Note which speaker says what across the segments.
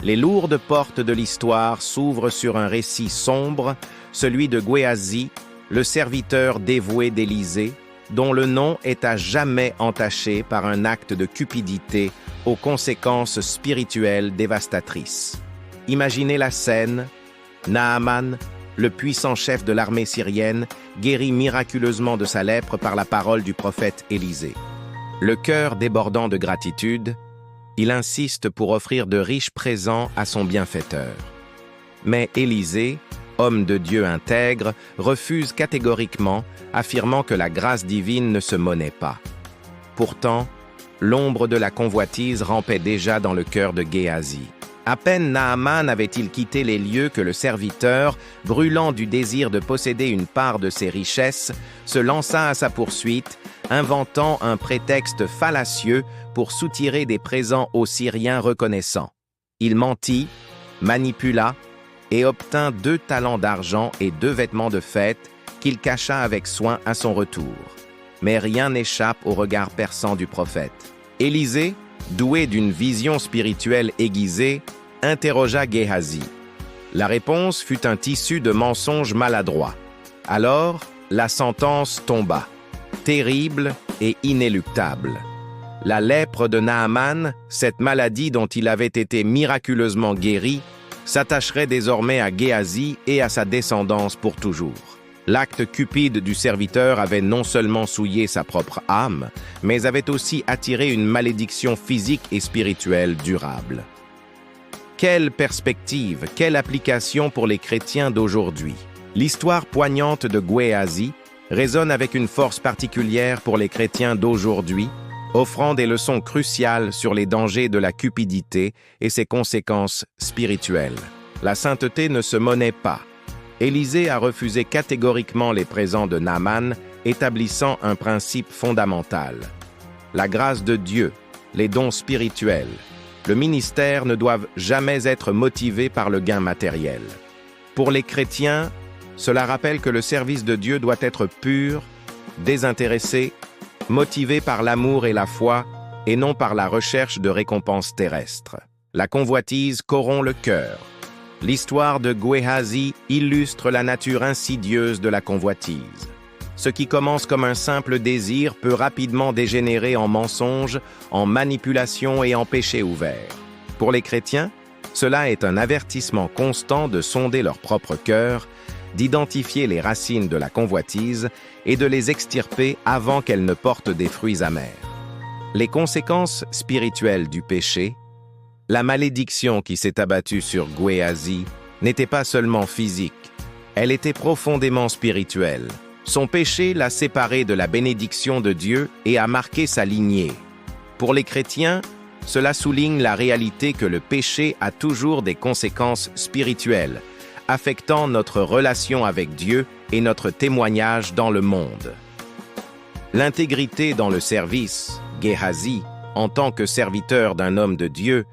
Speaker 1: Les lourdes portes de l'histoire s'ouvrent sur un récit sombre, celui de Géasi, le serviteur dévoué d'Élysée, dont le nom est à jamais entaché par un acte de cupidité aux conséquences spirituelles dévastatrices. Imaginez la scène. Naaman, le puissant chef de l'armée syrienne, guérit miraculeusement de sa lèpre par la parole du prophète Élisée. Le cœur débordant de gratitude, il insiste pour offrir de riches présents à son bienfaiteur. Mais Élisée, homme de Dieu intègre, refuse catégoriquement, affirmant que la grâce divine ne se monnaie pas. Pourtant, l'ombre de la convoitise rampait déjà dans le cœur de Géasi. À peine Naaman avait-il quitté les lieux que le serviteur, brûlant du désir de posséder une part de ses richesses, se lança à sa poursuite, inventant un prétexte fallacieux pour soutirer des présents aux Syriens reconnaissants. Il mentit, manipula et obtint 2 talents d'argent et 2 vêtements de fête qu'il cacha avec soin à son retour. Mais rien n'échappe au regard perçant du prophète. Élisée, doué d'une vision spirituelle aiguisée, interrogea Géasi. La réponse fut un tissu de mensonges maladroits. Alors, la sentence tomba, terrible et inéluctable. La lèpre de Naaman, cette maladie dont il avait été miraculeusement guéri, s'attacherait désormais à Géasi et à sa descendance pour toujours. L'acte cupide du serviteur avait non seulement souillé sa propre âme, mais avait aussi attiré une malédiction physique et spirituelle durable. Quelle perspective, quelle application pour les chrétiens d'aujourd'hui! L'histoire poignante de Géasi résonne avec une force particulière pour les chrétiens d'aujourd'hui, offrant des leçons cruciales sur les dangers de la cupidité et ses conséquences spirituelles. La sainteté ne se monnaie pas. Élisée a refusé catégoriquement les présents de Naaman, établissant un principe fondamental. La grâce de Dieu, les dons spirituels, le ministère ne doivent jamais être motivés par le gain matériel. Pour les chrétiens, cela rappelle que le service de Dieu doit être pur, désintéressé, motivé par l'amour et la foi, et non par la recherche de récompenses terrestres. La convoitise corrompt le cœur. L'histoire de Géasi illustre la nature insidieuse de la convoitise. Ce qui commence comme un simple désir peut rapidement dégénérer en mensonge, en manipulation et en péché ouvert. Pour les chrétiens, cela est un avertissement constant de sonder leur propre cœur, d'identifier les racines de la convoitise et de les extirper avant qu'elles ne portent des fruits amers. Les conséquences spirituelles du péché, la malédiction qui s'est abattue sur Géasi, n'était pas seulement physique, elle était profondément spirituelle. Son péché l'a séparé de la bénédiction de Dieu et a marqué sa lignée. Pour les chrétiens, cela souligne la réalité que le péché a toujours des conséquences spirituelles, affectant notre relation avec Dieu et notre témoignage dans le monde. L'intégrité dans le service, Géasi, en tant que serviteur d'un homme de Dieu,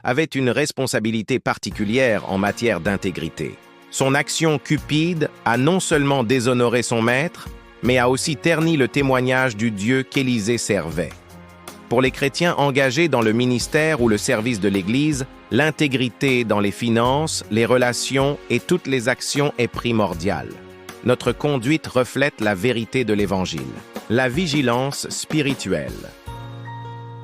Speaker 1: avait une responsabilité particulière en matière d'intégrité. Son action cupide a non seulement déshonoré son maître, mais a aussi terni le témoignage du Dieu qu'Élisée servait. Pour les chrétiens engagés dans le ministère ou le service de l'Église, l'intégrité dans les finances, les relations et toutes les actions est primordiale. Notre conduite reflète la vérité de l'Évangile. La vigilance spirituelle.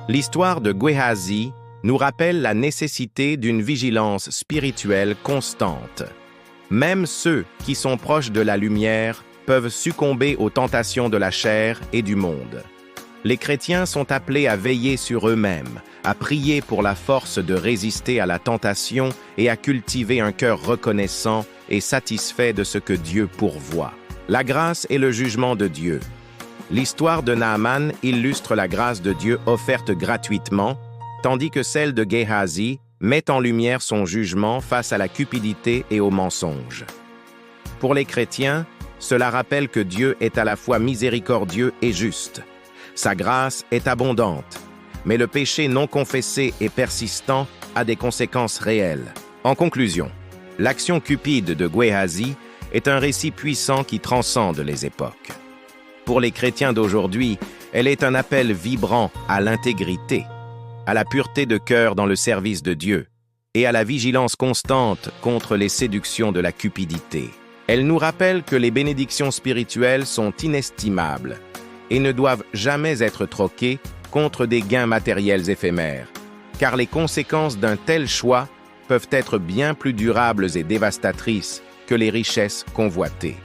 Speaker 1: L'histoire de Géasi nous rappelle la nécessité d'une vigilance spirituelle constante. Même ceux qui sont proches de la lumière peuvent succomber aux tentations de la chair et du monde. Les chrétiens sont appelés à veiller sur eux-mêmes, à prier pour la force de résister à la tentation et à cultiver un cœur reconnaissant et satisfait de ce que Dieu pourvoit. La grâce et le jugement de Dieu. L'histoire de Naaman illustre la grâce de Dieu offerte gratuitement, tandis que celle de Géasi met en lumière son jugement face à la cupidité et au mensonge. Pour les chrétiens, cela rappelle que Dieu est à la fois miséricordieux et juste. Sa grâce est abondante, mais le péché non confessé et persistant a des conséquences réelles. En conclusion, l'action cupide de Géasi est un récit puissant qui transcende les époques. Pour les chrétiens d'aujourd'hui, elle est un appel vibrant à l'intégrité, à la pureté de cœur dans le service de Dieu. et à la vigilance constante contre les séductions de la cupidité. Elle nous rappelle que les bénédictions spirituelles sont inestimables et ne doivent jamais être troquées contre des gains matériels éphémères, car les conséquences d'un tel choix peuvent être bien plus durables et dévastatrices que les richesses convoitées.